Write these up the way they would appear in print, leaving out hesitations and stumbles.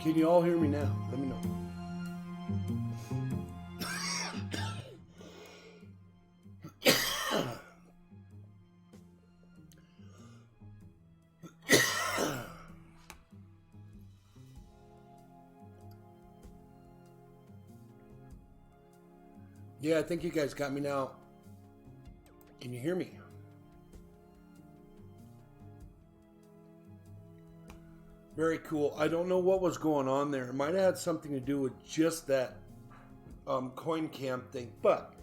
Can you all hear me now? Let me know. Yeah, I think you guys got me now. Can you hear me? Very cool. I don't know what was going on there. It might have had something to do with just that coin cam thing, but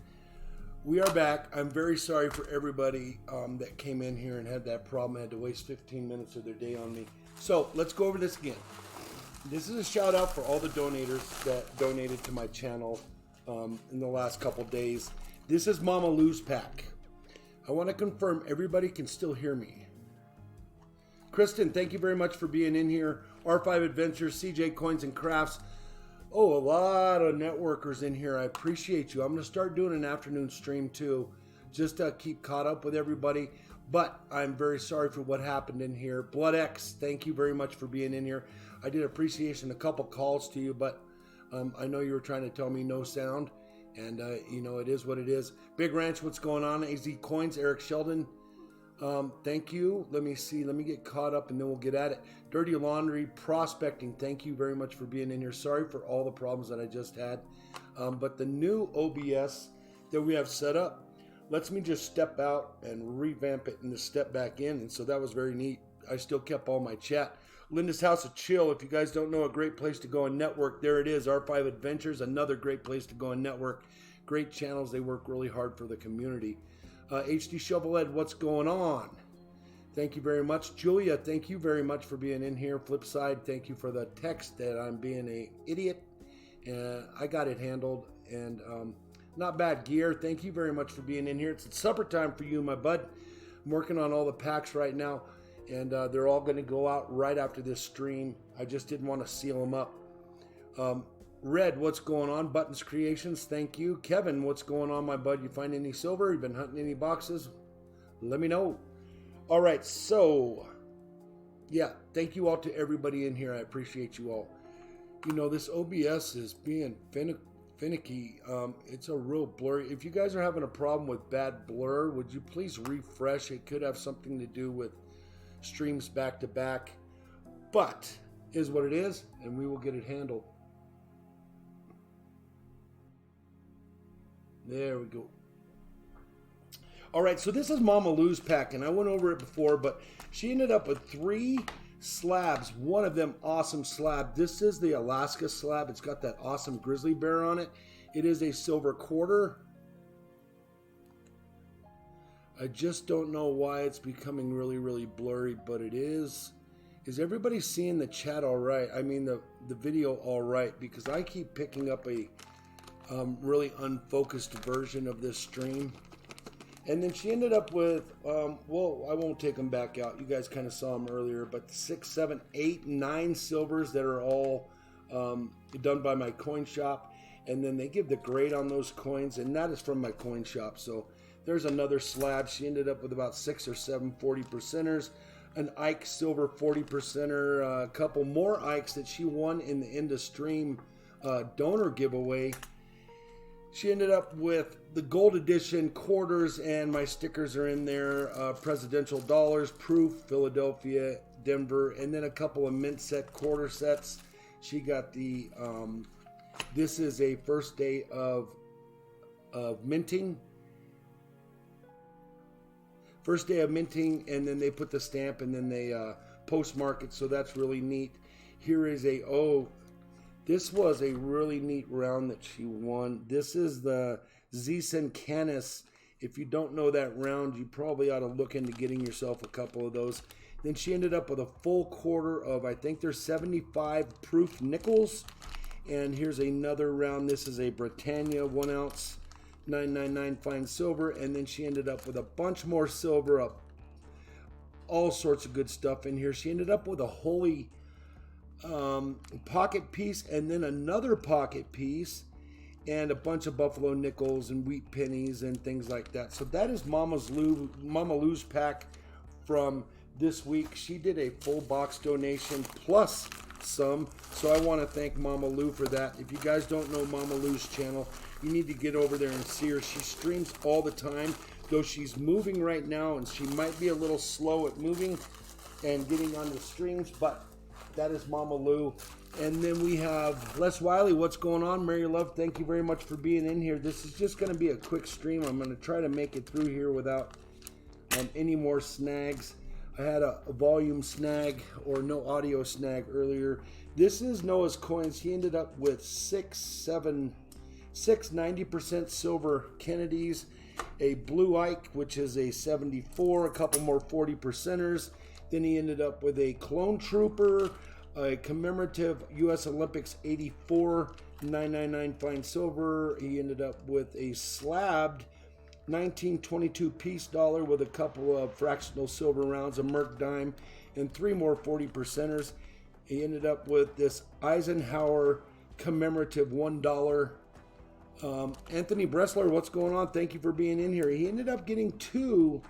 we are back. I'm very sorry for everybody that came in here and had that problem. I had to waste 15 minutes of their day on me. So let's go over this again. This is a shout out for all the donators that donated to my channel in the last couple days. This is Mama Lou's pack. I want to confirm everybody can still hear me. Kristen, thank you very much for being in here. R5 Adventures, CJ Coins and Crafts. Oh, a lot of networkers in here. I appreciate you. I'm going to start doing an afternoon stream too, just to keep caught up with everybody. But I'm very sorry for what happened in here. Blood X, thank you very much for being in here. I did appreciation a couple calls to you, but I know you were trying to tell me no sound. And, you know, it is what it is. Big Ranch, what's going on? AZ Coins, Eric Sheldon. Thank you. Let me see. Let me get caught up and then we'll get at it. Dirty Laundry Prospecting. Thank you very much for being in here. Sorry for all the problems that I just had. But the new OBS that we have set up lets me just step out and revamp it and just step back in. And so that was very neat. I still kept all my chat. Linda's House of Chill. If you guys don't know a great place to go and network, there it is. R5 Adventures, another great place to go and network. Great channels. They work really hard for the community. HD Shovelhead, what's going on? Thank you very much. Julia, thank you very much for being in here. Flipside, thank you for the text that I'm being an idiot. I got it handled. And not bad. Gear, thank you very much for being in here. It's supper time for you, my bud. I'm working on all the packs right now. And they're all going to go out right after this stream. I just didn't want to seal them up. Red, what's going on? Buttons Creations, thank you. Kevin, what's going on, my bud? You find any silver? You been hunting any boxes? Let me know. All right, so, yeah, thank you all to everybody in here. I appreciate you all. You know, this OBS is being finicky. It's a real blurry. If you guys are having a problem with bad blur, would you please refresh? It could have something to do with streams back to back. But, is what it is, and we will get it handled. There we go. All right, so this is Mama Lou's pack, and I went over it before, but she ended up with 3 slabs. One of them, awesome slab. This is the Alaska slab. It's got that awesome grizzly bear on it. It is a silver quarter. I just don't know why it's becoming really, really blurry, but it is. Is everybody seeing the chat all right? I mean, the video all right? Because I keep picking up a really unfocused version of this stream. And then she ended up with, well, I won't take them back out. You guys kind of saw them earlier, but 6, 7, 8, 9 silvers that are all done by my coin shop. And then they give the grade on those coins, and that is from my coin shop. So there's another slab. She ended up with about 6 or 7 40%ers. An Ike silver 40%er. A couple more Ikes that she won in the end of stream donor giveaway. She ended up with the gold edition quarters, and my stickers are in there. Presidential dollars, proof, Philadelphia, Denver, and then a couple of mint set quarter sets. She got the, this is a first day of minting. First day of minting, and then they put the stamp, and then they postmark it, so that's really neat. Here is a, this was a really neat round that she won. This is the Zeeson Canis. If you don't know that round, you probably ought to look into getting yourself a couple of those. Then she ended up with a full quarter of, I think there's 75 proof nickels. And here's another round. This is a Britannia 1 ounce 999 fine silver. And then she ended up with a bunch more silver, all sorts of good stuff in here. She ended up with a holy pocket piece, and then another pocket piece, and a bunch of buffalo nickels and wheat pennies and things like that. So that is Mama Lou's pack from this week. She did a full box donation plus some, so I want to thank Mama Lou for that. If you guys don't know Mama Lou's channel, you need to get over there and see her. She streams all the time, though she's moving right now, and she might be a little slow at moving and getting on the streams, but that is Mama Lou. And then we have Les Wiley. What's going on? Mary Love, thank you very much for being in here. This is just going to be a quick stream. I'm going to try to make it through here without any more snags. I had a volume snag or no audio snag earlier. This is Noah's Coins. He ended up with six 90% silver Kennedys, a Blue Ike, which is a 74, a couple more 40 percenters. Then he ended up with a Clone Trooper, a commemorative U.S. Olympics 84 999 fine silver. He ended up with a slabbed 1922 piece dollar with a couple of fractional silver rounds, a Merc dime, and 3 more 40 percenters. He ended up with this Eisenhower commemorative $1. Anthony Bressler, what's going on? Thank you for being in here. He ended up getting 2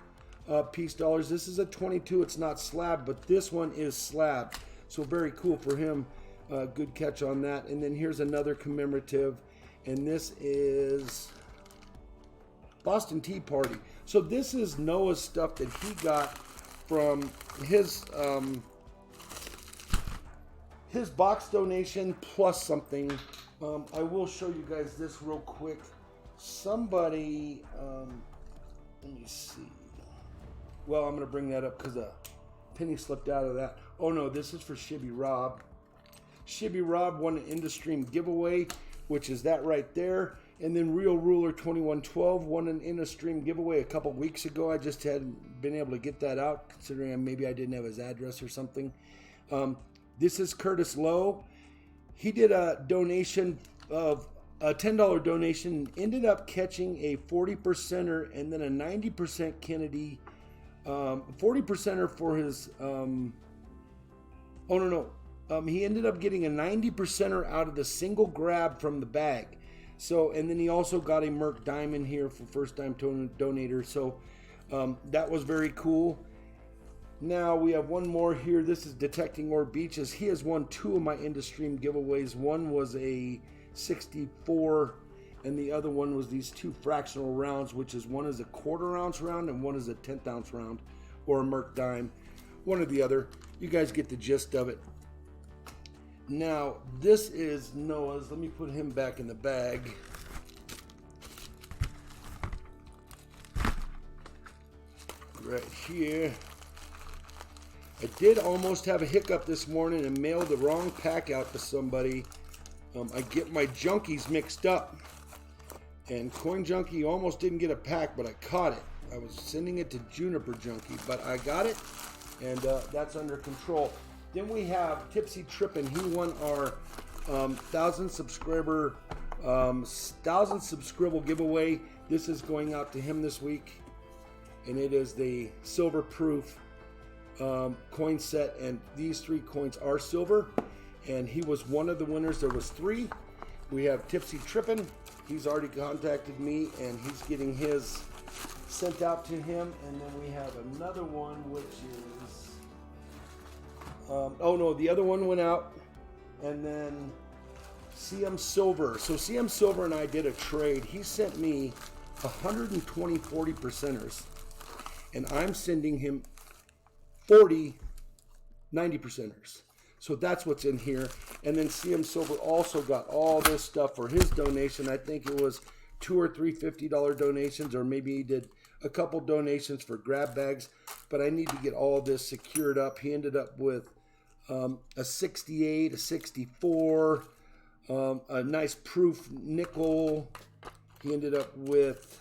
piece dollars. This is a 22. It's not slabbed, but this one is slabbed. So very cool for him. Good catch on that. And then here's another commemorative, and this is Boston Tea Party. So this is Noah's stuff that he got from his box donation plus something. I will show you guys this real quick. Somebody, let me see. Well, I'm going to bring that up because a penny slipped out of that. Oh no, this is for Shibby Rob. Shibby Rob won an Industream giveaway, which is that right there. And then Real Ruler 2112 won an Industream giveaway a couple weeks ago. I just hadn't been able to get that out, considering maybe I didn't have his address or something. This is Curtis Lowe. He did a donation of a $10 donation, ended up catching a 40%er and then a 90% Kennedy, 40%er for his, he ended up getting a 90%er out of the single grab from the bag. So, and then he also got a Merc Diamond here for first time donator. So that was very cool. Now we have one more here. This is Detecting Orb Beaches. He has won 2 of my Industream giveaways. One was a 64 and the other one was these 2 fractional rounds, which is one is a 1/4 ounce round and one is a 1/10 ounce round, or a Merc Dime. One or the other. You guys get the gist of it. Now, this is Noah's. Let me put him back in the bag. Right here. I did almost have a hiccup this morning and mailed the wrong pack out to somebody. I get my junkies mixed up. And Coin Junkie almost didn't get a pack, but I caught it. I was sending it to Juniper Junkie, but I got it, and that's under control. Then we have Tipsy Trippin'. He won our 1,000 subscriber, 1,000 subscribble giveaway. This is going out to him this week, and it is the silver proof coin set, and these 3 coins are silver, and he was one of the winners. There was 3. We have Tipsy Trippin'. He's already contacted me, and he's getting his sent out to him. And then we have another one, which is the other one went out. And then CM Silver. So CM Silver and I did a trade. He sent me 120 40 percenters, and I'm sending him 40 90 percenters. So that's what's in here. And then CM Silver also got all this stuff for his donation. I think it was 2 or 3 $50 donations, or maybe he did a couple donations for grab bags. But I need to get all this secured up. He ended up with a 68, a 64, a nice proof nickel. He ended up with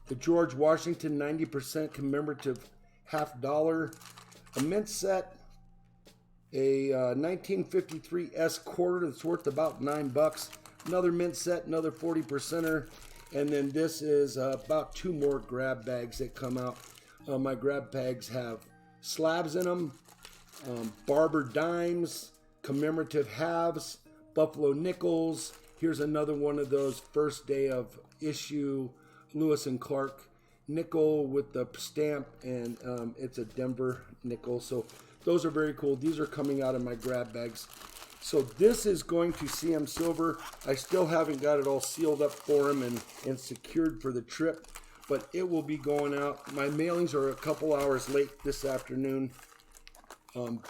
the George Washington 90% commemorative $50, a mint set, a 1953 S quarter that's worth about $9, another mint set, another 40 percenter, and then this is about 2 more grab bags that come out. My grab bags have slabs in them, Barber dimes, commemorative halves, Buffalo nickels. Here's another one of those first day of issue Lewis and Clark nickel with the stamp, and it's a Denver nickel. So those are very cool. These are coming out of my grab bags. So this is going to CM Silver. I still haven't got it all sealed up for him and secured for the trip, but it will be going out. My mailings are a couple hours late this afternoon,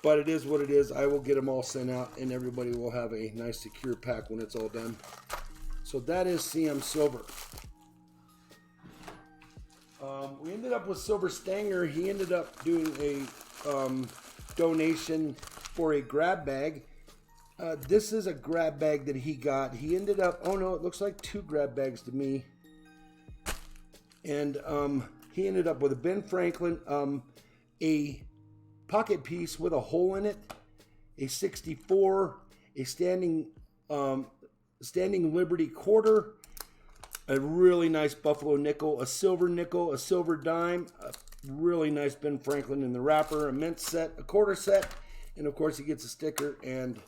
but it is what it is. I will get them all sent out, and everybody will have a nice secure pack when it's all done. So that is CM Silver. We ended up with Silver Stanger. He ended up doing a donation for a grab bag. This is a grab bag that he got. He ended up, oh no, it looks like 2 grab bags to me. And he ended up with a Ben Franklin, a pocket piece with a hole in it, a 64, a standing Liberty quarter, a really nice Buffalo nickel, a silver dime, a really nice Ben Franklin in the wrapper, a mint set, a quarter set, and of course he gets a sticker. And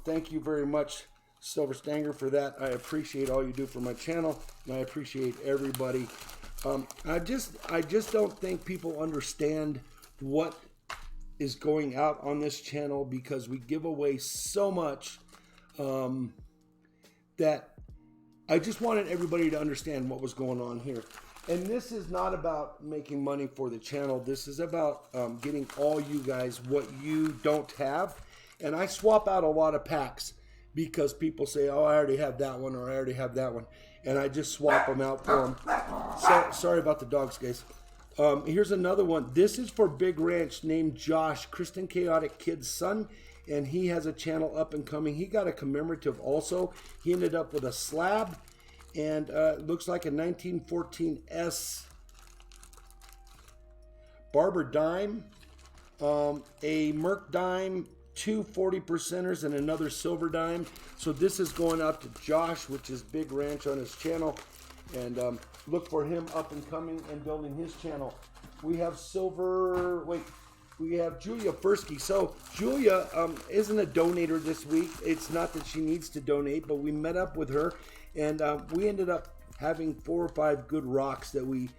thank you very much, Silver Stanger, for that. I appreciate all you do for my channel, and I appreciate everybody. I just don't think people understand what is going out on this channel, because we give away so much that I just wanted everybody to understand what was going on here. And this is not about making money for the channel. This is about getting all you guys what you don't have. And I swap out a lot of packs because people say, oh, I already have that one, or I already have that one. And I just swap them out for them. So, sorry about the dogs, guys. Here's another one. This is for Big Ranch, named Josh, Kristen Chaotic Kid's son. And he has a channel up and coming. He got a commemorative also. He ended up with a slab. And it looks like a 1914 S Barber dime, a Merc dime, 2 40%ers, and another silver dime. So this is going out to Josh, which is Big Ranch on his channel. And look for him up and coming and building his channel. We have silver, we have Julia Fursky. So Julia isn't a donator this week. It's not that she needs to donate, but we met up with her. And we ended up having 4 or 5 good rocks that we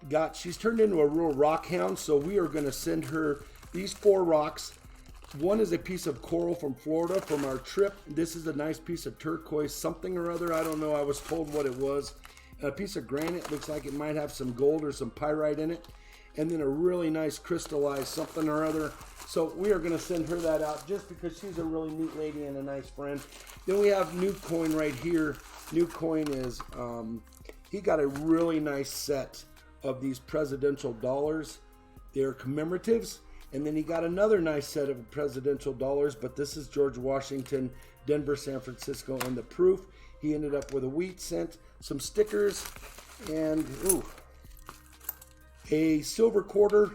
got. She's turned into a real rock hound, so we are going to send her these 4 rocks. One is a piece of coral from Florida from our trip. This is a nice piece of turquoise something or other. I don't know. I was told what it was. A piece of granite. Looks like it might have some gold or some pyrite in it. And then a really nice crystallized something or other. So we are going to send her that out just because she's a really neat lady and a nice friend. Then we have New Coin right here. New Coin is, he got a really nice set of these presidential dollars. They're commemoratives. And then he got another nice set of presidential dollars, but this is George Washington, Denver, San Francisco, and the proof. He ended up with a wheat cent, some stickers, and a silver quarter,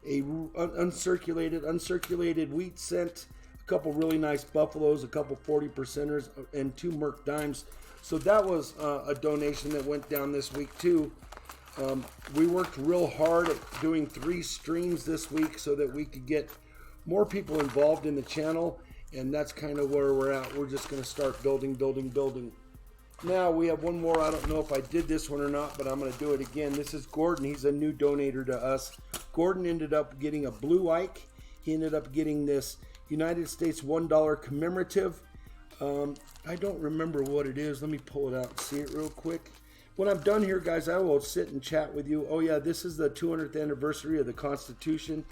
a uncirculated wheat cent, a couple really nice buffaloes, a couple 40%ers, and 2 Merc dimes. So that was a donation that went down this week too. We worked real hard at doing 3 streams this week so that we could get more people involved in the channel, and that's kind of where we're at. We're just going to start building. Now we have one more. I don't know if I did this one or not, but I'm going to do it again. This is Gordon. He's a new donator to us. Gordon ended up getting a blue Ike. He ended up getting this United States $1 commemorative. I don't remember what it is. Let me pull it out and see it real quick. When I'm done here, guys, I will sit and chat with you. Oh, yeah, this is the 200th anniversary of the Constitution.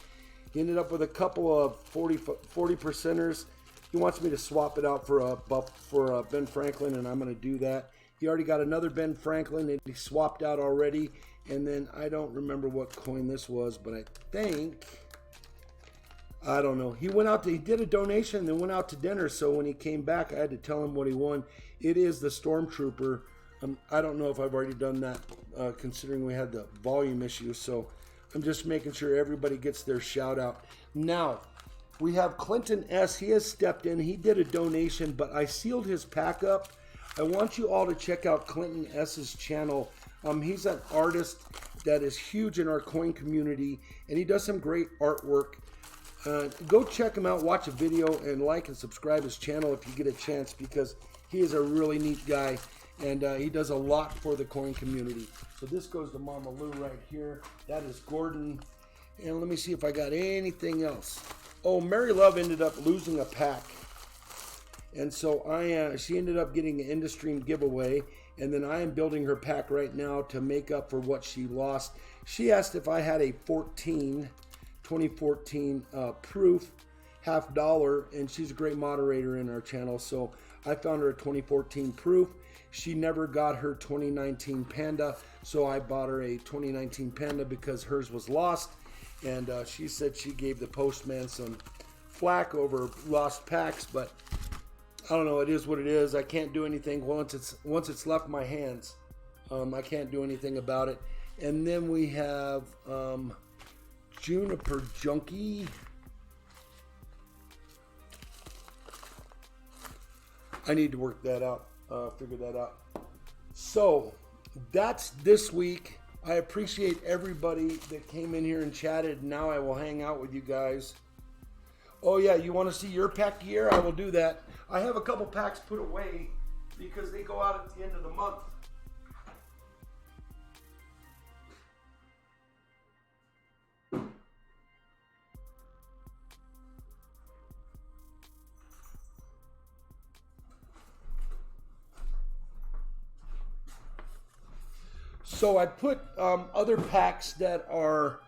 He ended up with a couple of 40%ers. He wants me to swap it out for Ben Franklin, and I'm going to do that. He already got another Ben Franklin that he swapped out already. And then I don't remember what coin this was, but I think, I don't know. He did a donation and then went out to dinner. So when he came back, I had to tell him what he won. It is the Stormtrooper. I don't know if I've already done that, considering we had the volume issue. So I'm just making sure everybody gets their shout out. Now, we have Clinton S. He has stepped in. He did a donation, but I sealed his pack up. I want you all to check out Clinton S.'s channel. He's an artist that is huge in our coin community, and he does some great artwork. Go check him out, watch a video, and like and subscribe his channel if you get a chance, because he is a really neat guy. and he does a lot for the coin community. So this goes to Mama Lou right here. That is Gordon. And let me see if I got anything else. Oh, Mary Love ended up losing a pack. And so she ended up getting an Industream giveaway. And then I am building her pack right now to make up for what she lost. She asked if I had a 2014 proof, $50, and she's a great moderator in our channel. So I found her a 2014 proof. She never got her 2019 Panda, so I bought her a 2019 Panda because hers was lost. And she said she gave the postman some flack over lost packs, but I don't know. It is what it is. I can't do anything once it's left my hands. I can't do anything about it. And then we have Juniper Junkie. I need to work that out. Figure that out. So that's this week. I appreciate everybody that came in here and chatted. Now I will hang out with you guys. Oh yeah, you want to see your pack gear? I will do that. I have a couple packs put away because they go out at the end of the month. So I put other packs that are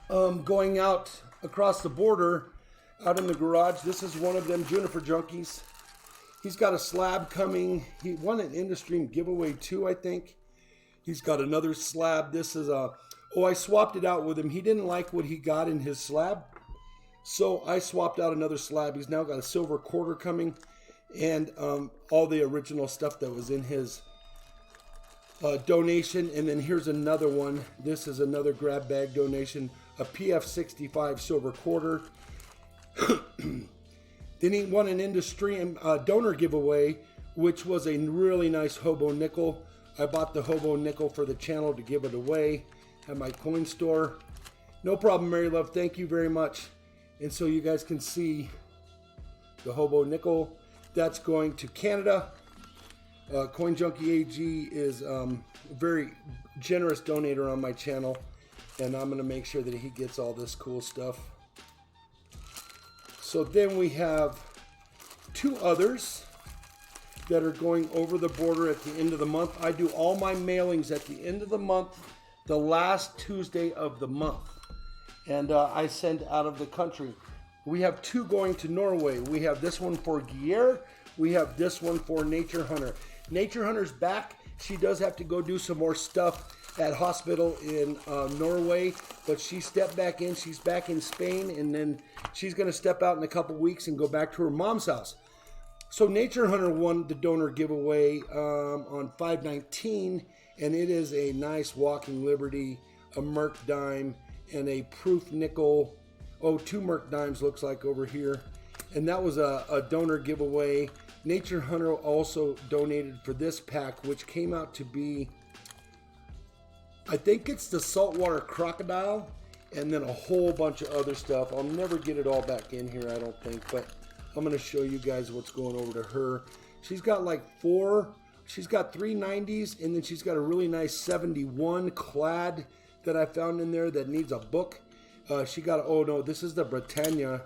going out across the border out in the garage. This is one of them, Juniper Junkies. He's got a slab coming. He won an Industream giveaway too, I think. He's got another slab. This is I swapped it out with him. He didn't like what he got in his slab, so I swapped out another slab. He's now got a silver quarter coming and all the original stuff that was in his donation. And then here's another one. This is another grab bag donation, a PF65 silver quarter. Then he won an Industream donor giveaway, which was a really nice hobo nickel. I bought the hobo nickel for the channel to give it away at my coin store. No problem, Mary Love. Thank you very much. And so you guys can see the hobo nickel. That's going to Canada. Coin Junkie AG is a very generous donator on my channel, and I'm going to make sure that he gets all this cool stuff. So then we have two others that are going over the border at the end of the month. I do all my mailings at the end of the month, the last Tuesday of the month, and I send out of the country. We have two going to Norway. We have this one for Geir. We have this one for Nature Hunter. Nature Hunter's back. She does have to go do some more stuff at hospital in Norway, but she stepped back in. She's back in Spain, and then she's going to step out in a couple weeks and go back to her mom's house. So Nature Hunter won the donor giveaway on 5/19, and it is a nice Walking Liberty, a Merc dime, and a proof nickel. Oh, two Merc dimes looks like over here. And that was a donor giveaway. Nature Hunter also donated for this pack, which came out to be, I think it's the saltwater crocodile, and then a whole bunch of other stuff. I'll never get it all back in here, I don't think, but I'm going to show you guys what's going over to her. She's got like she's got 3 90s, and then she's got a really nice 71 clad that I found in there that needs a book. She got, oh no, this is the Britannia.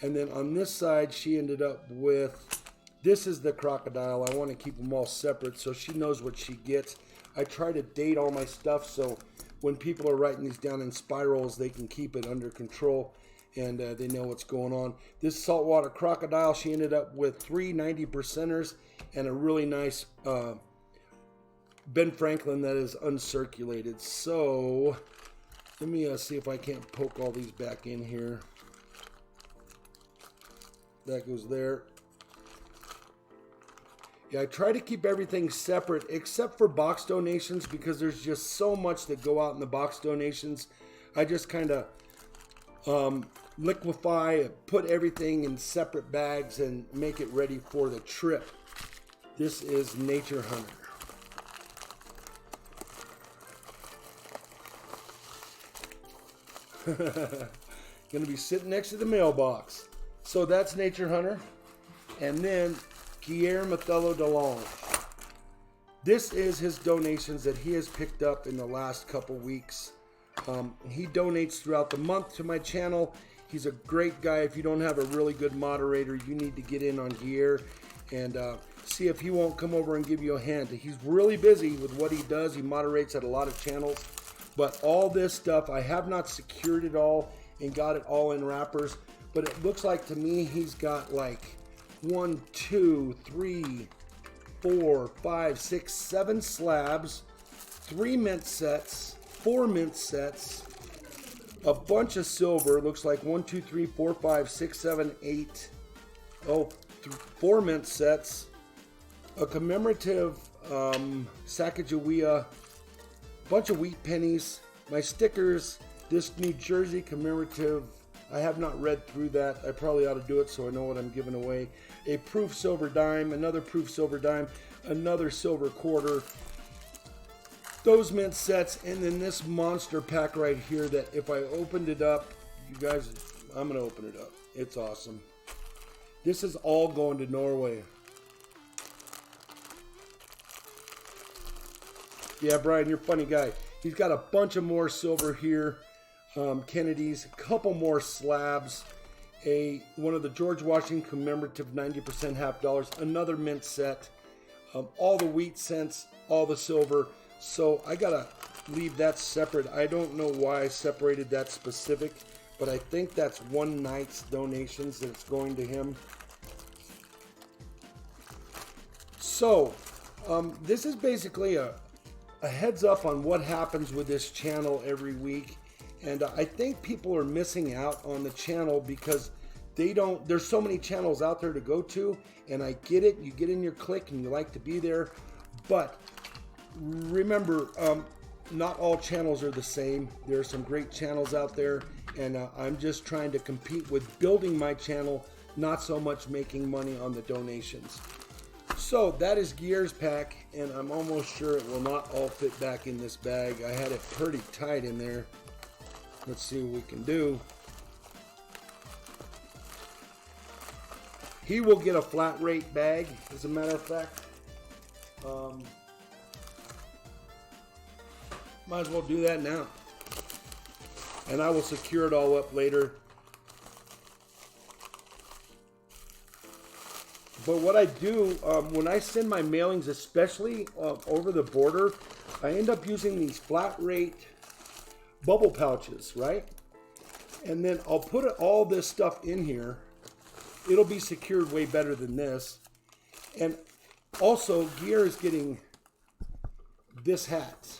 And then on this side, she ended up with, this is the crocodile. I want to keep them all separate so she knows what she gets. I try to date all my stuff so when people are writing these down in spirals, they can keep it under control and they know what's going on. This saltwater crocodile, she ended up with 3 90%ers and a really nice Ben Franklin that is uncirculated. So let me see if I can't poke all these back in here. That goes there. Yeah, I try to keep everything separate except for box donations because there's just so much that go out in the box donations. I just kind of liquefy, put everything in separate bags and make it ready for the trip. This is Nature Hunter. Gonna be sitting next to the mailbox. So that's Nature Hunter. And then Guillermo Mathello DeLonge. This is his donations that he has picked up in the last couple weeks. He donates throughout the month to my channel. He's a great guy. If you don't have a really good moderator, you need to get in on here and see if he won't come over and give you a hand. He's really busy with what he does. He moderates at a lot of channels. But all this stuff, I have not secured it all and got it all in wrappers. But it looks like to me he's got like 1, 2, 3, 4, 5, 6, 7 slabs, 3 mint sets, 4 mint sets, a bunch of silver. Looks like 1, 2, 3, 4, 5, 6, 7, 8. 4 mint sets, a commemorative Sacagawea, bunch of wheat pennies, my stickers, this New Jersey commemorative. I have not read through that. I probably ought to do it so I know what I'm giving away. A proof silver dime, another proof silver dime, another silver quarter, those mint sets, and then this monster pack right here that if I opened it up, you guys, I'm going to open it up. It's awesome. This is all going to Norway. Yeah, Brian, you're a funny guy. He's got a bunch of more silver here. Kennedy's, a couple more slabs, one of the George Washington commemorative 90% half dollars, another mint set, all the wheat cents, all the silver. So I gotta leave that separate. I don't know why I separated that specific, but I think that's one night's donations that it's going to him. So this is basically a heads up on what happens with this channel every week. And I think people are missing out on the channel because there's so many channels out there to go to, and I get it. You get in your clique and you like to be there, but remember, not all channels are the same. There are some great channels out there, and I'm just trying to compete with building my channel, not so much making money on the donations. So that is Gears pack, and I'm almost sure it will not all fit back in this bag. I had it pretty tight in there. Let's see what we can do. He will get a flat rate bag, as a matter of fact. Might as well do that now. And I will secure it all up later. But what I do, when I send my mailings, especially over the border, I end up using these flat rate bubble pouches, right? And then I'll put all this stuff in here. It'll be secured way better than this. And also, Gear is getting this hat.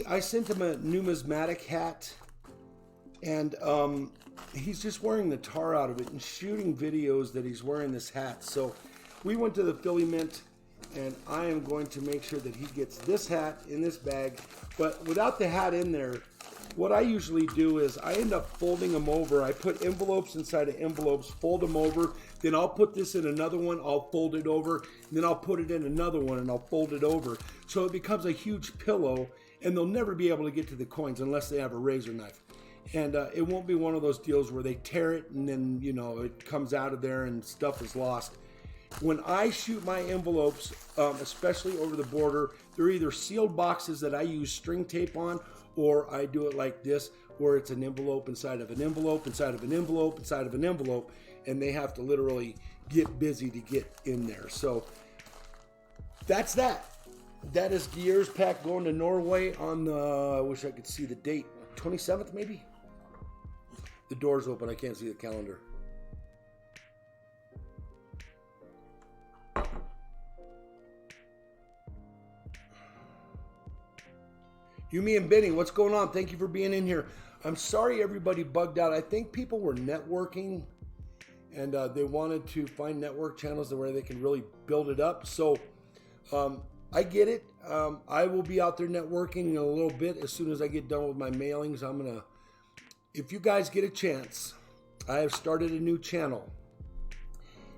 I sent him a numismatic hat, and he's just wearing the tar out of it and shooting videos that he's wearing this hat. So we went to the Philly Mint, and I am going to make sure that he gets this hat in this bag. But without the hat in there, what I usually do is I end up folding them over. I put envelopes inside of envelopes, fold them over, then I'll put this in another one, I'll fold it over, and then I'll put it in another one and I'll fold it over. So it becomes a huge pillow, and they'll never be able to get to the coins unless they have a razor knife. And it won't be one of those deals where they tear it and then, you know, it comes out of there and stuff is lost. When I shoot my envelopes, especially over the border, they're either sealed boxes that I use string tape on, or I do it like this, where it's an envelope inside of an envelope, inside of an envelope, inside of an envelope, and they have to literally get busy to get in there. So that's that. That is Gears pack going to Norway on the, I wish I could see the date, 27th maybe? The door's open, I can't see the calendar. Yumi and Benny, what's going on? Thank you for being in here. I'm sorry everybody bugged out. I think people were networking, and they wanted to find network channels where they can really build it up. So I get it. I will be out there networking in a little bit. As soon as I get done with my mailings, I'm going to, if you guys get a chance, I have started a new channel.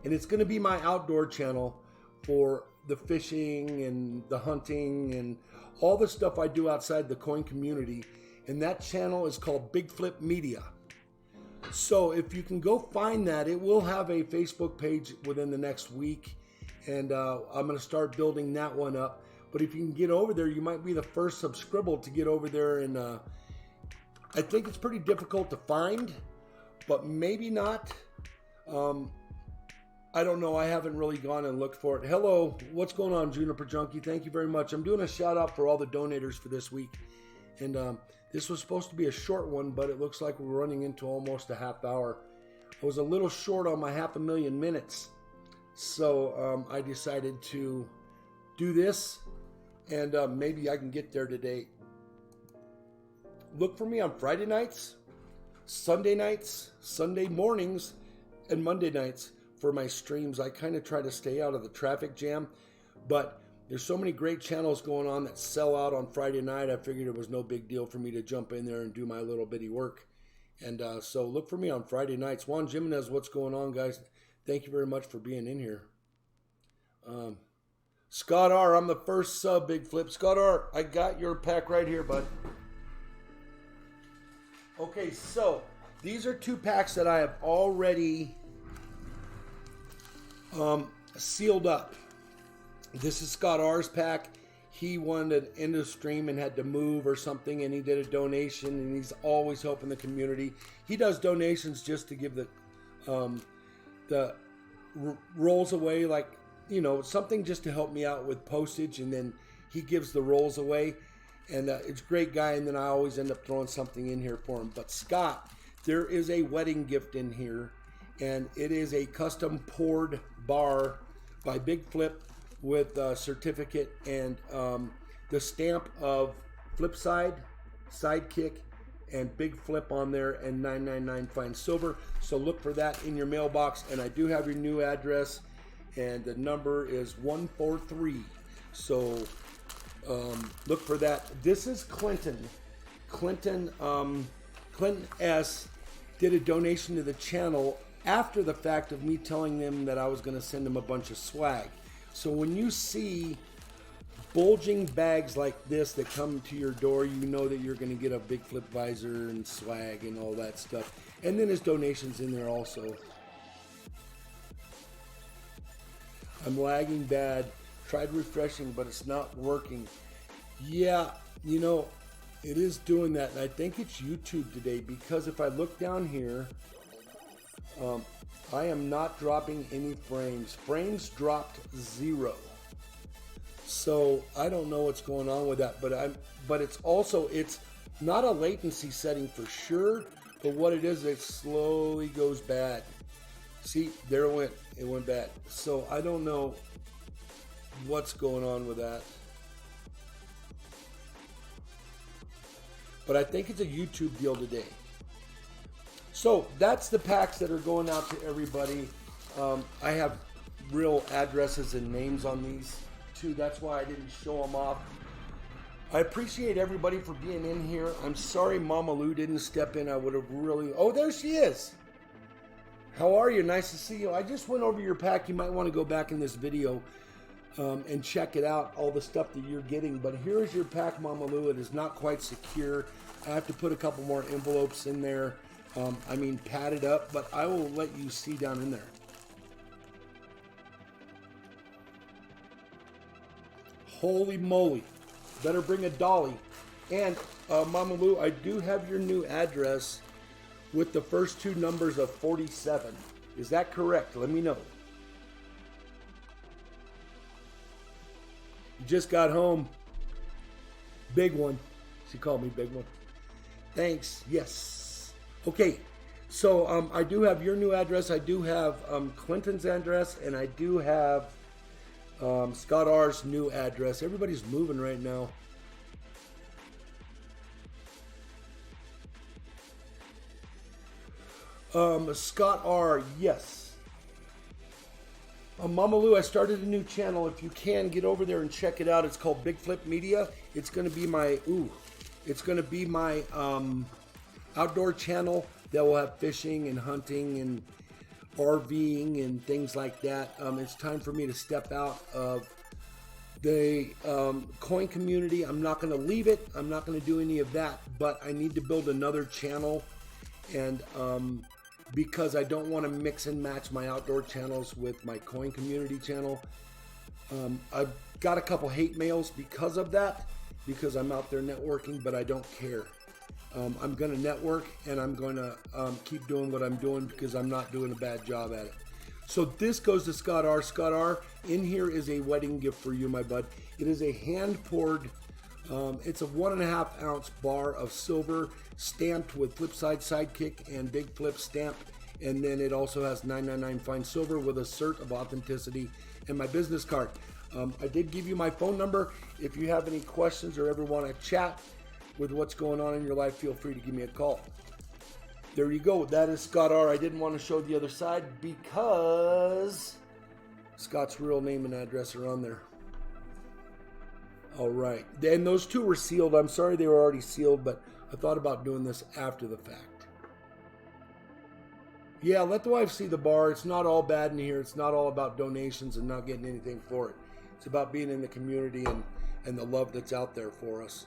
And it's going to be my outdoor channel for the fishing and the hunting and all the stuff I do outside the coin community. And that channel is called Big Flip Media. So if you can go find that, it will have a Facebook page within the next week. and I'm going to start building that one up. But if you can get over there, you might be the first subscriber to get over there. And I think it's pretty difficult to find, but maybe not. I don't know. I haven't really gone and looked for it. Hello, what's going on, Juniper Junkie? Thank you very much. I'm doing a shout out for all the donators for this week. And this was supposed to be a short one, but it looks like we're running into almost a half hour. I was a little short on my 500,000 minutes. So I decided to do this, and maybe I can get there today. Look for me on Friday nights, Sunday mornings, and Monday nights for my streams. I kind of try to stay out of the traffic jam, but there's so many great channels going on that sell out on Friday night. I figured it was no big deal for me to jump in there and do my little bitty work. And so look for me on Friday nights. Juan Jimenez, what's going on, guys? Thank you very much for being in here. Scott R, I'm the first sub, Big Flip. Scott R, I got your pack right here, bud. Okay, so these are 2 packs that I have already sealed up. This is Scott R's pack. He wanted to end a stream and had to move or something, and he did a donation, and he's always helping the community. He does donations just to give the rolls away, like, you know, something just to help me out with postage, and then he gives the rolls away. And it's a great guy, and then I always end up throwing something in here for him. But Scott, there is a wedding gift in here, and it is a custom poured bar by Big Flip with a certificate and the stamp of Flipside, Sidekick, and Big Flip on there, and 999 fine silver. So look for that in your mailbox. And I do have your new address, and the number is 143. So look for that. This is Clinton. Clinton S. did a donation to the channel after the fact of me telling them that I was going to send them a bunch of swag. So when you see bulging bags like this that come to your door, you know that you're going to get a Big Flip visor and swag and all that stuff. And then his donations in there also. I'm lagging bad. Tried refreshing, but it's not working. Yeah, you know, it is doing that. And I think it's YouTube today, because if I look down here, I am not dropping any frames. Frames dropped 0. So I don't know what's going on with that, but it's also, it's not a latency setting for sure, but what it is, it slowly goes bad. See, there it went bad. So I don't know what's going on with that. But I think it's a YouTube deal today. So that's the packs that are going out to everybody. I have real addresses and names on these too. That's why I didn't show them off. I appreciate everybody for being in here. I'm sorry Mama Lou didn't step in. I would have really... Oh, there she is. How are you? Nice to see you. I just went over your pack. You might want to go back in this video and check it out, all the stuff that you're getting. But here's your pack, Mama Lou. It is not quite secure. I have to put a couple more envelopes in there. I mean, padded up, but I will let you see down in there. Holy moly. Better bring a dolly. And Mama Lou, I do have your new address with the first 2 numbers of 47. Is that correct? Let me know. You just got home. Big one. She called me Big One. Thanks. Yes. Okay. So I do have your new address. I do have Clinton's address, and I do have Scott R's new address. Everybody's moving right now. Scott R, yes. Mama Lou, I started a new channel. If you can, get over there and check it out. It's called Big Flip Media. It's going to be my, outdoor channel that will have fishing and hunting and RVing and things like that. It's time for me to step out of the coin community. I'm not going to leave it. I'm not going to do any of that, but I need to build another channel, and because I don't want to mix and match my outdoor channels with my coin community channel. I've got a couple hate mails because of that, because I'm out there networking, but I don't care. I'm going to network, and I'm going to keep doing what I'm doing because I'm not doing a bad job at it. So this goes to Scott R. Scott R., in here is a wedding gift for you, my bud. It is a hand-poured, it's a 1.5 ounce bar of silver stamped with Flipside Sidekick and Big Flip stamp. And then it also has 999 fine silver with a cert of authenticity and my business card. I did give you my phone number. If you have any questions or ever want to chat with what's going on in your life, feel free to give me a call. There you go. That is Scott R. I didn't want to show the other side because Scott's real name and address are on there. All right. And those two were sealed. I'm sorry they were already sealed, but I thought about doing this after the fact. Yeah, let the wife see the bar. It's not all bad in here. It's not all about donations and not getting anything for it. It's about being in the community and the love that's out there for us.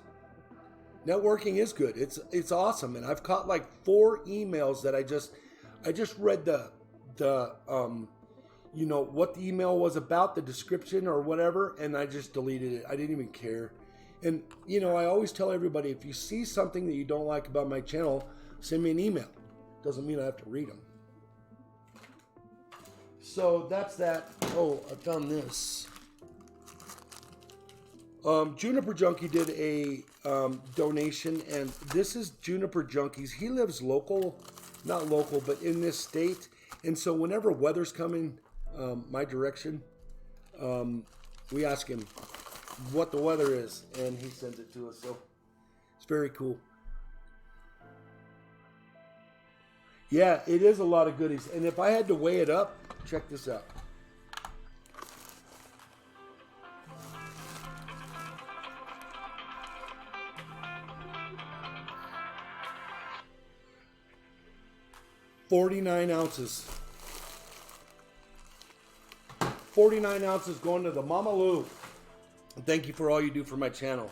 Networking is good. It's awesome. And I've caught like 4 emails that I just read the you know, what the email was about, the description or whatever, and I just deleted it. I didn't even care. And, you know, I always tell everybody, if you see something that you don't like about my channel, send me an email. Doesn't mean I have to read them. So that's that. Oh, I found this. Juniper Junkie did a donation, and this is Juniper Junkies. He lives local, not local, but in this state. And so whenever weather's coming my direction, we ask him what the weather is, and he sends it to us. So it's very cool. Yeah, it is a lot of goodies. And if I had to weigh it up, check this out. $49 ounces. 49 ounces going to the Mama Lou. Thank you for all you do for my channel.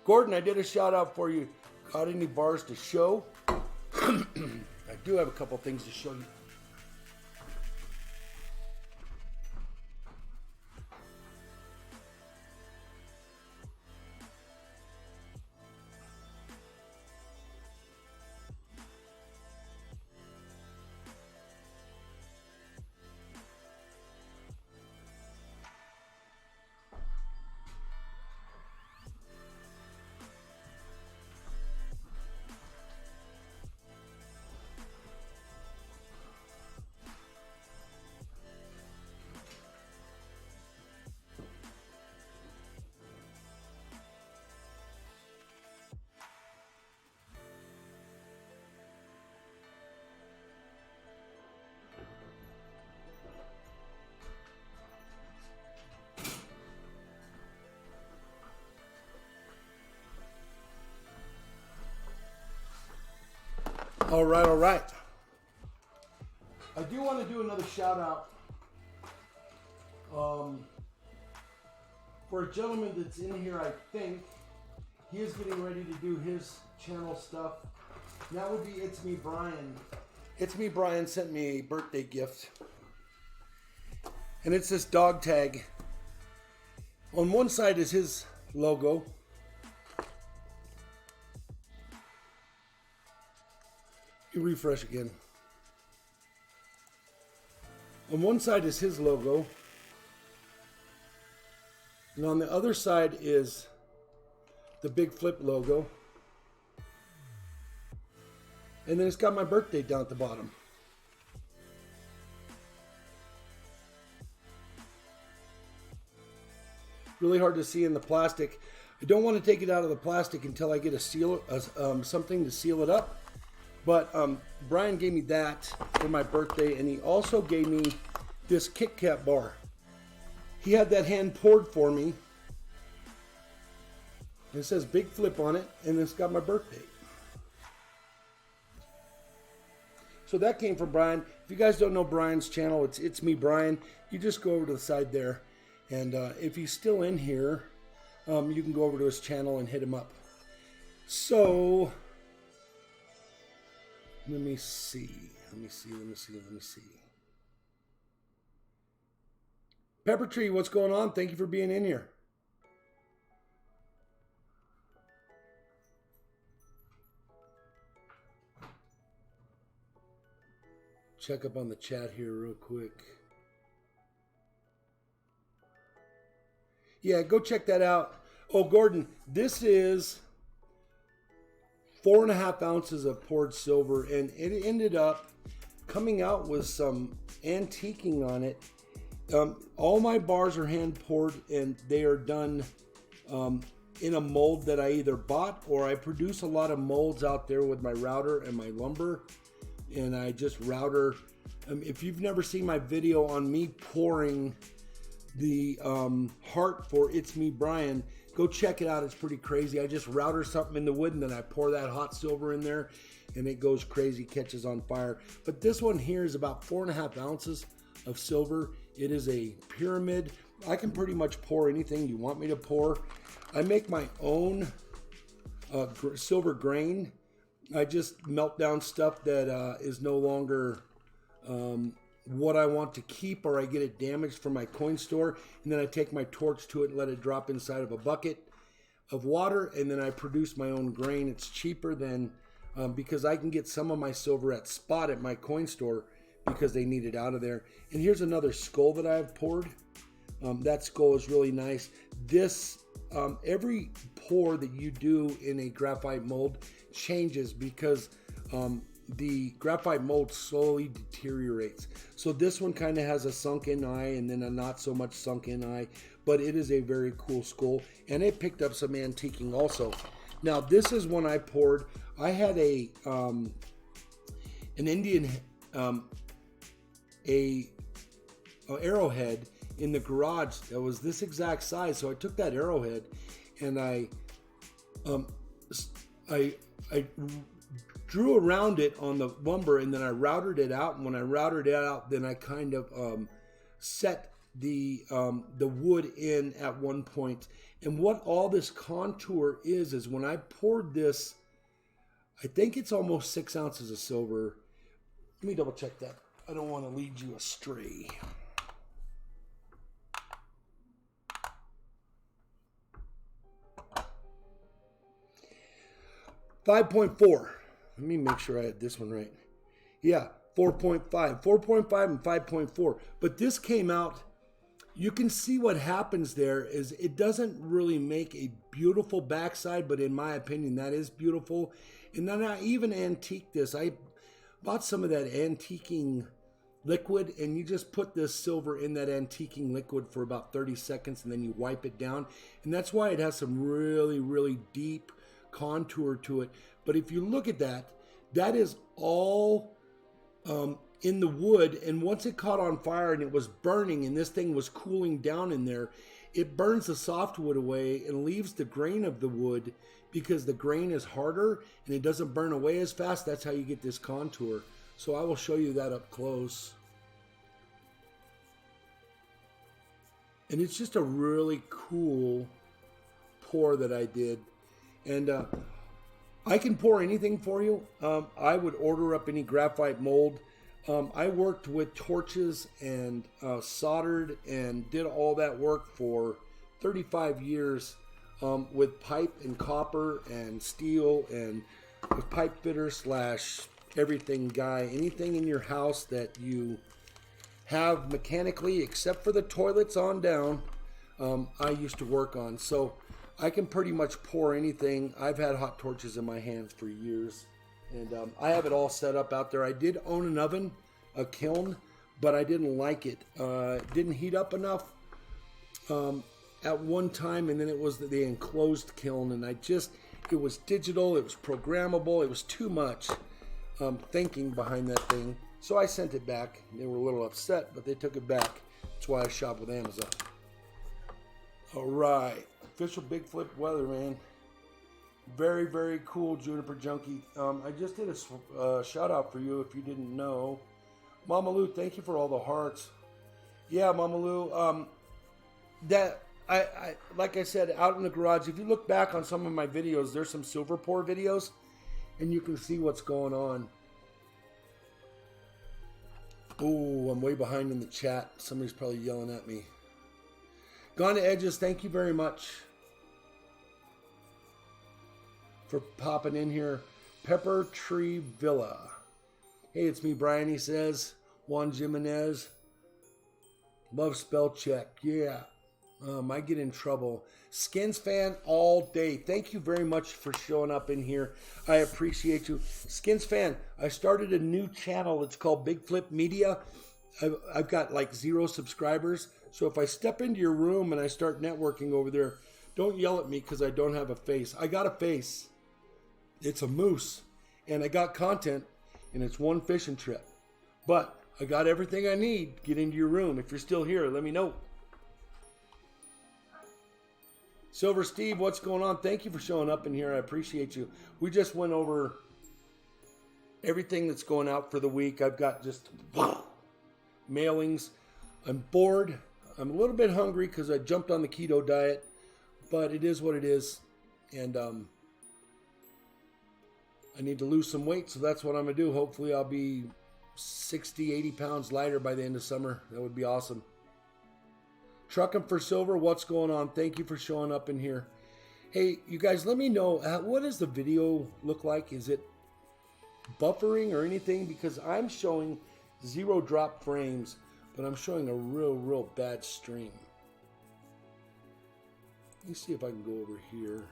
Gordon, I did a shout out for you. Got any bars to show? I do have a couple things to show you. All right, all right. I do want to do another shout out for a gentleman that's in here. I think he is getting ready to do his channel stuff. And that would be It's Me Brian. It's Me Brian sent me a birthday gift, and it's this dog tag. On one side is his logo. You refresh again. On one side is his logo, and on the other side is the Big Flip logo, and then it's got my birthday down at the bottom. Really hard to see in the plastic. I don't want to take it out of the plastic until I get a seal, something to seal it up. But Brian gave me that for my birthday, and he also gave me this Kit Kat bar. He had that hand poured for me. It says Big Flip on it, and it's got my birthday. So that came from Brian. If you guys don't know Brian's channel, it's Me Brian. You just go over to the side there, and if he's still in here, you can go over to his channel and hit him up. So let me see. Pepper Tree, what's going on? Thank you for being in here. Check up on the chat here real quick. Yeah, go check that out. Oh, Gordon, this is 4.5 ounces of poured silver, and it ended up coming out with some antiquing on it. All my bars are hand poured, and they are done in a mold that I either bought, or I produce a lot of molds out there with my router and my lumber, and I just router. If you've never seen my video on me pouring the heart for It's Me Brian, go check it out. It's pretty crazy. I just router something in the wood, and then I pour that hot silver in there, and it goes crazy, catches on fire. But this one here is about 4.5 ounces of silver. It is a pyramid. I can pretty much pour anything you want me to pour. I make my own silver grain. I just melt down stuff that is no longer what I want to keep, or I get it damaged from my coin store, and then I take my torch to it and let it drop inside of a bucket of water, and then I produce my own grain. It's cheaper than because I can get some of my silver at spot at my coin store because they need it out of there. And here's another skull that I have poured. That skull is really nice. This every pour that you do in a graphite mold changes because the graphite mold slowly deteriorates. So this one kind of has a sunken eye and then a not so much sunken eye, but it is a very cool skull, and it picked up some antiquing also. Now this is one I poured. I had a an Indian arrowhead in the garage that was this exact size. So I took that arrowhead and I drew around it on the lumber, and then I routed it out. And when I routed it out, then I kind of set the wood in at one point. And what all this contour is when I poured this, I think it's almost 6 ounces of silver. Let me double check that. I don't want to lead you astray. $5.4. Let me make sure I had this one right. Yeah, 4.5. 4.5 and 5.4. But this came out, you can see what happens there is it doesn't really make a beautiful backside, but in my opinion, that is beautiful. And then I even antiqued this. I bought some of that antiquing liquid, and you just put this silver in that antiquing liquid for about 30 seconds, and then you wipe it down. And that's why it has some really, really deep contour to it. But if you look at that, that is all in the wood, and once it caught on fire and it was burning and this thing was cooling down in there, it burns the softwood away and leaves the grain of the wood, because the grain is harder and it doesn't burn away as fast. That's how you get this contour. So I will show you that up close. And it's just a really cool pour that I did. And I can pour anything for you. I would order up any graphite mold. I worked with torches and soldered and did all that work for 35 years with pipe and copper and steel, and with pipe fitter / everything guy. Anything in your house that you have mechanically, except for the toilets on down, I used to work on. So I can pretty much pour anything. I've had hot torches in my hands for years, and I have it all set up out there. I did own an oven, a kiln, but I didn't like it. It didn't heat up enough at one time, and then it was the enclosed kiln, and it was digital, it was programmable, it was too much thinking behind that thing. So I sent it back. They were a little upset, but they took it back. That's why I shop with Amazon. All right. Official Big Flip weather, man. Very, very cool, Juniper Junkie. I just did a shout out for you if you didn't know. Mama Lou, thank you for all the hearts. Yeah, Mama Lou. That I like I said, out in the garage, if you look back on some of my videos, there's some silver pour videos, and you can see what's going on. Oh, I'm way behind in the chat. Somebody's probably yelling at me. Gone to Edges, thank you very much for popping in here. Pepper Tree Villa. Hey, it's me, Brian, he says. Juan Jimenez. Love spell check. Yeah. I get in trouble. Skins fan all day. Thank you very much for showing up in here. I appreciate you. Skins fan, I started a new channel. It's called Big Flip Media. I've got like 0 subscribers. So if I step into your room and I start networking over there, don't yell at me because I don't have a face. I got a face. It's a moose. And I got content, and it's one fishing trip. But I got everything I need. Get into your room. If you're still here, let me know. Silver Steve, what's going on? Thank you for showing up in here. I appreciate you. We just went over everything that's going out for the week. I've got just mailings. I'm bored. I'm a little bit hungry because I jumped on the keto diet, but it is what it is. And I need to lose some weight, so that's what I'm going to do. Hopefully I'll be 60, 80 pounds lighter by the end of summer. That would be awesome. Trucking for Silver, what's going on? Thank you for showing up in here. Hey, you guys, let me know, what does the video look like? Is it buffering or anything? Because I'm showing 0 drop frames, but I'm showing a real bad stream. Let me see if I can go over here.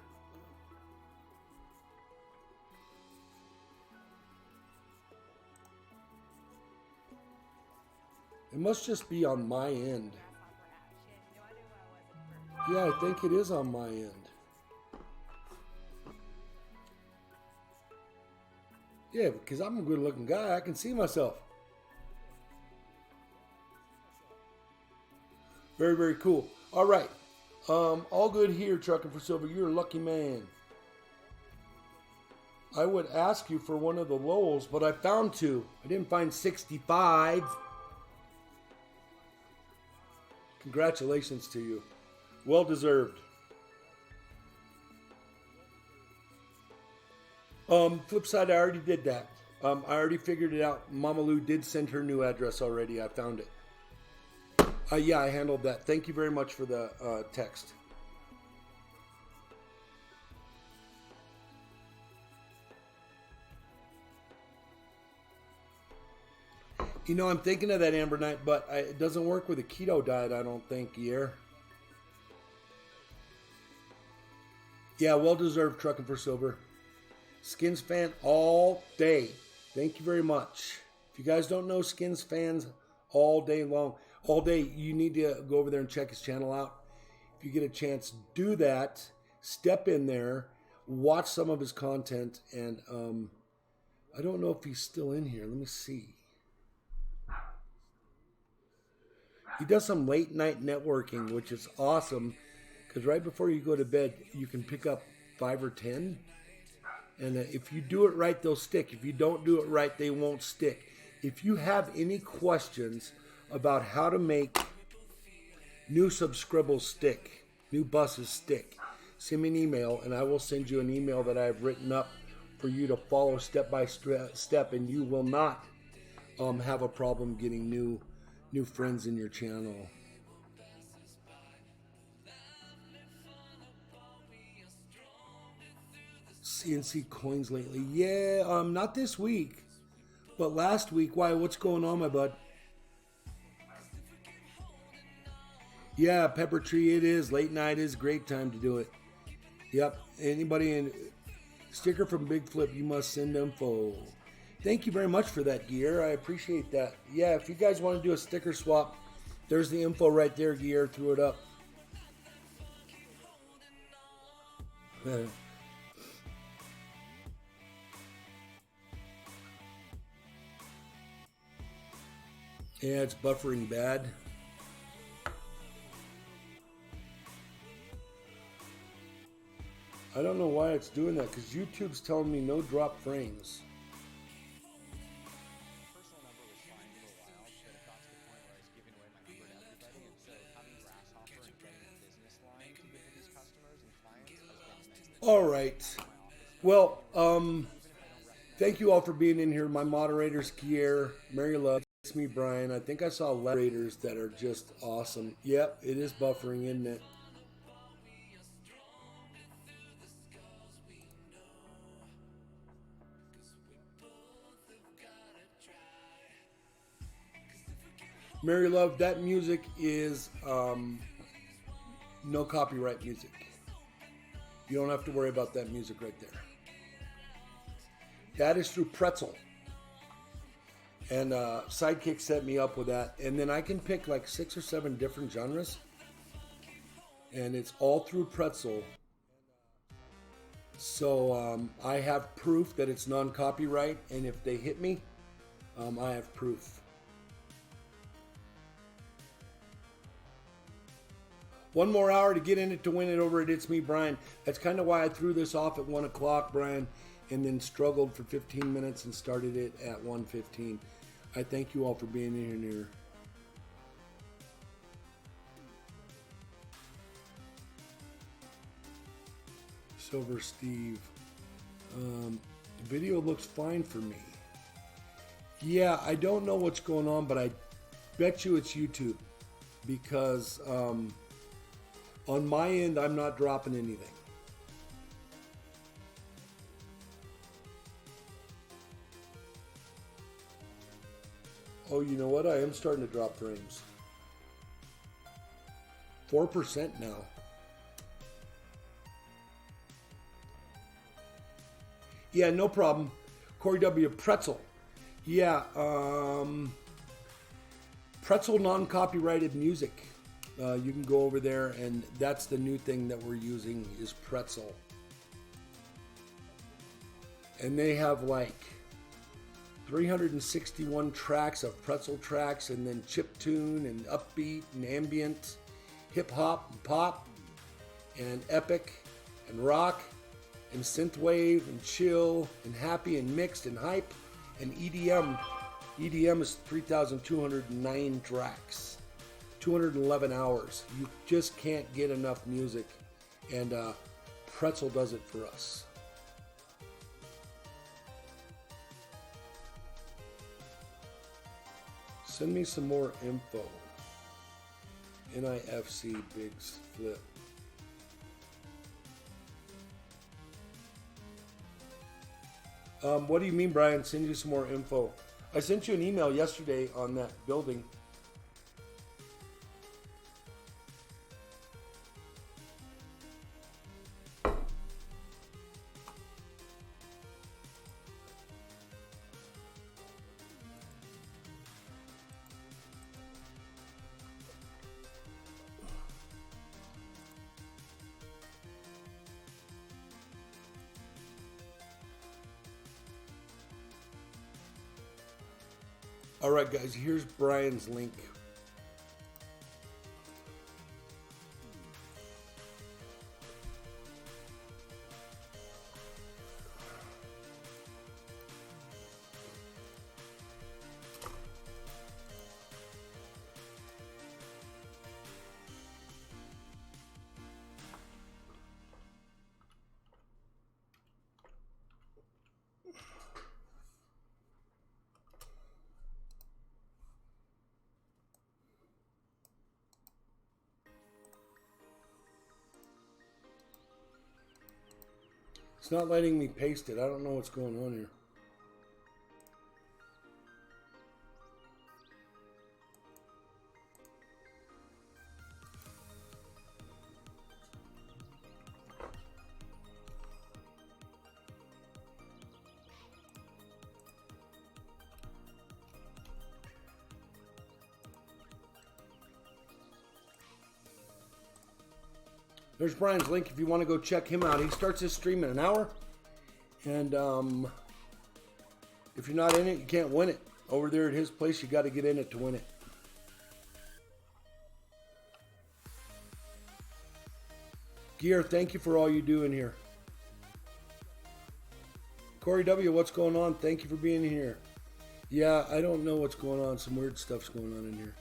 It must just be on my end. Yeah, I think it is on my end. Yeah, because I'm a good looking guy. I can see myself. Very cool. All right. All good here, Trucking for Silver. You're a lucky man. I would ask you for one of the Lowells, but I found 2. I didn't find 65. Congratulations to you. Well deserved. Flip side, I already did that. I already figured it out. Mama Lou did send her new address already. I found it. Yeah, I handled that. Thank you very much for the text. You know, I'm thinking of that Amber Night, but it doesn't work with a keto diet, I don't think, Year. Yeah, well-deserved Trucking for Silver. Skins fan all day. Thank you very much. If you guys don't know Skins fans all day long, all day, you need to go over there and check his channel out. If you get a chance, do that. Step in there. Watch some of his content. And I don't know if he's still in here. Let me see. He does some late night networking, which is awesome. Because right before you go to bed, you can pick up 5 or 10. And if you do it right, they'll stick. If you don't do it right, they won't stick. If you have any questions about how to make new subscribbles stick, new buses stick, send me an email, and I will send you an email that I've written up for you to follow step by step, and you will not have a problem getting new friends in your channel. CNC coins lately. Yeah, not this week, but last week. Why? What's going on, my bud? Yeah, Pepper Tree, it is. Late night is a great time to do it. Yep. Anybody in sticker from Big Flip, you must send info. Thank you very much for that, Gear. I appreciate that. Yeah, if you guys want to do a sticker swap, there's the info right there, Gear. Threw it up. Yeah, it's buffering bad. I don't know why it's doing that, because YouTube's telling me no drop frames. All right. Well, thank you all for being in here. My moderators, Kier, Mary Love. It's me, Brian. I think I saw letters that are just awesome. Yep, it is buffering, isn't it? Mary Love, that music is no copyright music. You don't have to worry about that music right there. That is through Pretzel. And Sidekick set me up with that. And then I can pick like 6 or 7 different genres. And it's all through Pretzel. So I have proof that it's non-copyright. And if they hit me, I have proof. One more hour to get in it to win it over at It's Me, Brian. That's kind of why I threw this off at 1 o'clock, Brian, and then struggled for 15 minutes and started it at 1:15. I thank you all for being in here. Silver Steve. The video looks fine for me. Yeah, I don't know what's going on, but I bet you it's YouTube. Because on my end, I'm not dropping anything. Oh, you know what? I am starting to drop frames. 4% now. Yeah, no problem. Corey W. Pretzel. Yeah, Pretzel non-copyrighted music. You can go over there, and that's the new thing that we're using is Pretzel. And they have like 361 tracks of Pretzel tracks, and then chiptune and upbeat and ambient, hip hop and pop, and epic and rock and synthwave and chill and happy and mixed and hype and EDM. EDM is 3,209 tracks, 211 hours. You just can't get enough music, and Pretzel does it for us. Send me some more info. NIFC Biggs Flip. What do you mean, Brian? Send you some more info. I sent you an email yesterday on that building. All right, guys, here's Brian's link. It's not letting me paste it. I don't know what's going on here. There's Brian's link if you want to go check him out. He starts his stream in an hour. And if you're not in it, you can't win it. Over there at his place, you got to get in it to win it. Gear, thank you for all you do in here. Corey W., what's going on? Thank you for being here. Yeah, I don't know what's going on. Some weird stuff's going on in here.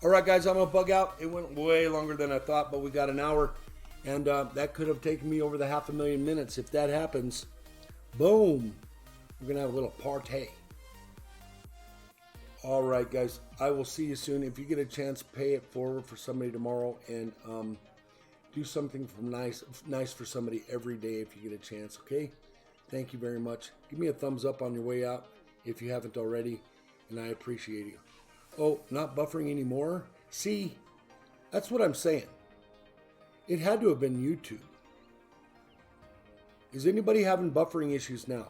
All right, guys, I'm going to bug out. It went way longer than I thought, but we got an hour. And that could have taken me over the 500,000 minutes. If that happens, boom, We're going to have a little party. All right, guys. I will see you soon. If you get a chance, pay it forward for somebody tomorrow, and do something nice for somebody every day if you get a chance, okay? Thank you very much. Give me a thumbs up on your way out if you haven't already, and I appreciate you. Oh, not buffering anymore? See, that's what I'm saying. It had to have been YouTube. Is anybody having buffering issues now?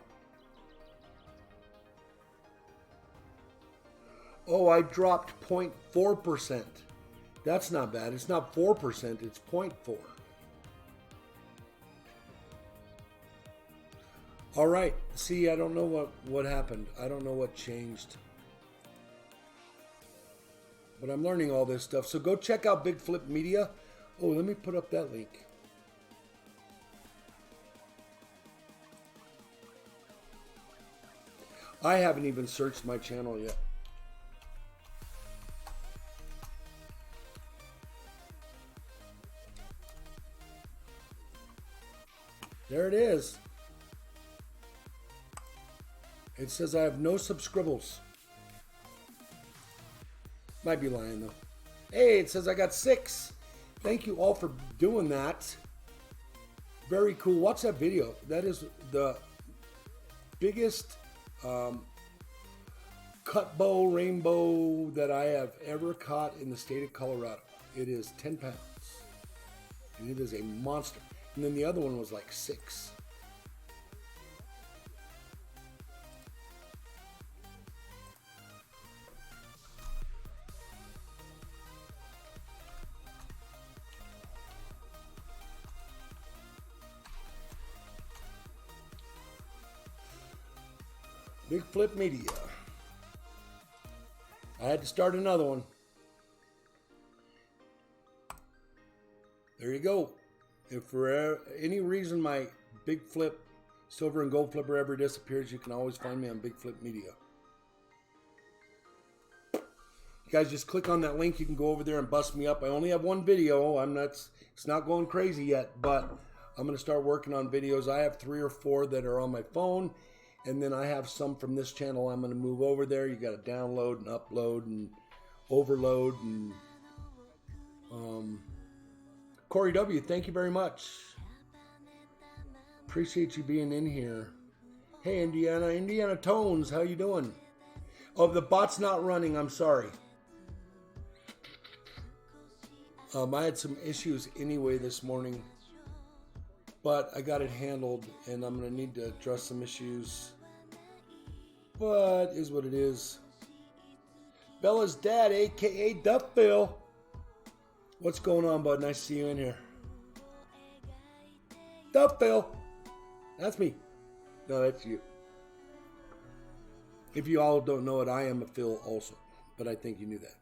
Oh, I dropped 0.4%. That's not bad. It's not 4%, it's 0.4. All right. See, I don't know what happened. I don't know what changed. But I'm learning all this stuff. So go check out Big Flip Media. Oh, let me put up that link. I haven't even searched my channel yet. There it is. It says I have no subscribbles. Might be lying though. Hey, it says I got 6. Thank you all for doing that. Very cool. Watch that video. That is the biggest cut bow rainbow that I have ever caught in the state of Colorado. It is 10 pounds. And it is a monster. And then the other one was like 6. Big Flip Media. I had to start another one. There you go. If for any reason my Big Flip Silver and Gold Flipper ever disappears, you can always find me on Big Flip Media. You guys just click on that link. You can go over there and bust me up. I only have one video. It's not going crazy yet, but I'm going to start working on videos. I have 3 or 4 that are on my phone, and then I have some from this channel. I'm going to move over there. You got to download and upload and overload and Corey W., thank you very much. Appreciate you being in here. Hey, Indiana Tones, how you doing? Oh, the bot's not running. I'm sorry. I had some issues anyway this morning, but I got it handled, and I'm going to need to address some issues. But is what it is. Bella's dad, a.k.a. Duffbill. What's going on, bud? Nice to see you in here. Duffbill. That's me. No, that's you. If you all don't know it, I am a Phil also. But I think you knew that.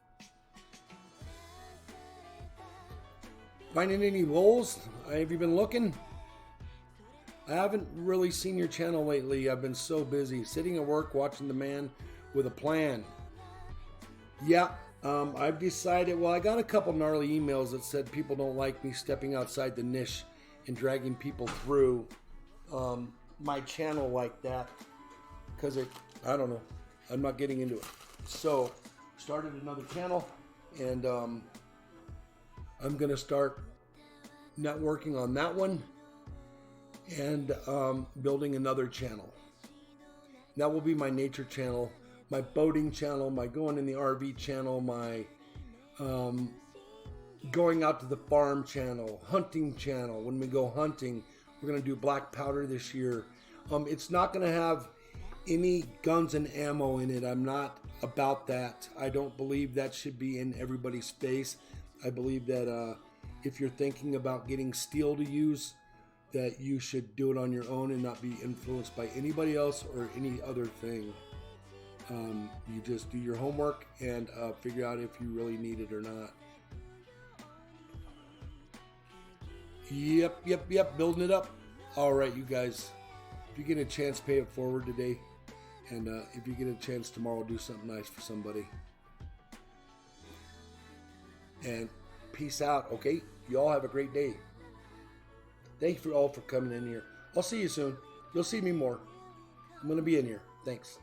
Finding any roles? Have you been looking? I haven't really seen your channel lately. I've been so busy. Sitting at work watching the man with a plan. Yeah. I've decided, well, I got a couple gnarly emails that said people don't like me stepping outside the niche and dragging people through my channel like that. Because I don't know. I'm not getting into it. So, started another channel, and I'm going to start networking on that one and building another channel. That will be my nature channel, my boating channel, my going in the RV channel, my going out to the farm channel, hunting channel. When we go hunting, we're going to do black powder this year. It's not going to have any guns and ammo in it. I'm not about that. I don't believe that should be in everybody's face. I believe that if you're thinking about getting steel to use, that you should do it on your own and not be influenced by anybody else or any other thing. You just do your homework and figure out if you really need it or not. Yep, building it up. All right, you guys, if you get a chance, pay it forward today. And if you get a chance tomorrow, do something nice for somebody. And peace out, okay? You all have a great day. Thank you all for coming in here. I'll see you soon. You'll see me more. I'm going to be in here. Thanks.